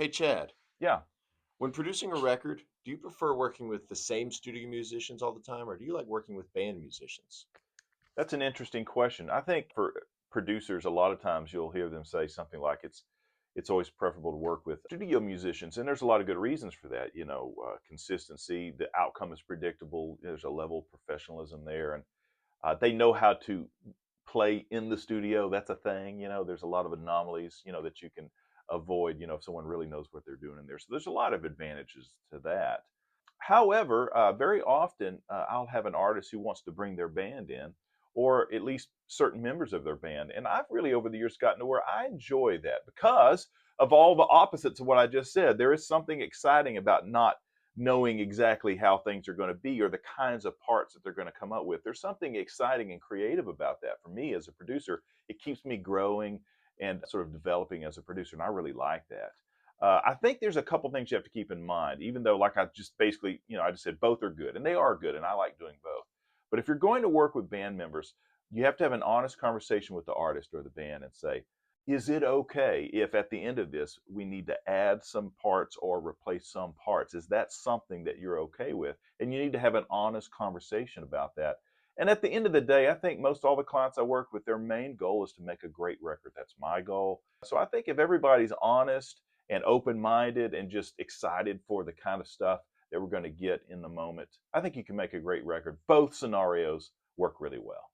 Hey Chad, Yeah, when producing a record, do you prefer working with the same studio musicians all the time, or do you like working with band musicians? that's an interesting question. I think for producers, a lot of times you'll hear them say something like it's always preferable to work with studio musicians, and there's a lot of good reasons for that. Consistency, the outcome is predictable. There's a level of professionalism there, and they know how to play in the studio. That's a thing. There's a lot of anomalies. That you can avoid. If someone really knows what they're doing in there, so there's a lot of advantages to that. However, very often I'll have an artist who wants to bring their band in, or at least certain members of their band. And I've really, over the years, gotten to where I enjoy that because of all the opposites of what I just said. There is something exciting about not knowing exactly how things are going to be or the kinds of parts that they're going to come up with. There's something exciting and creative about that for me as a producer. It keeps me growing and sort of developing as a producer. And I really like that. I think there's a couple things you have to keep in mind, even though, like I just basically, I just said both are good, and they are good, and I like doing both. But if you're going to work with band members, you have to have an honest conversation with the artist or the band and say, is it okay if at the end of this we need to add some parts or replace some parts? Is that something that you're okay with? And you need to have an honest conversation about that. And at the end of the day, I think most all the clients I work with, their main goal is to make a great record. That's my goal. So I think if everybody's honest and open-minded and just excited for the kind of stuff that we're going to get in the moment, I think you can make a great record. Both scenarios work really well.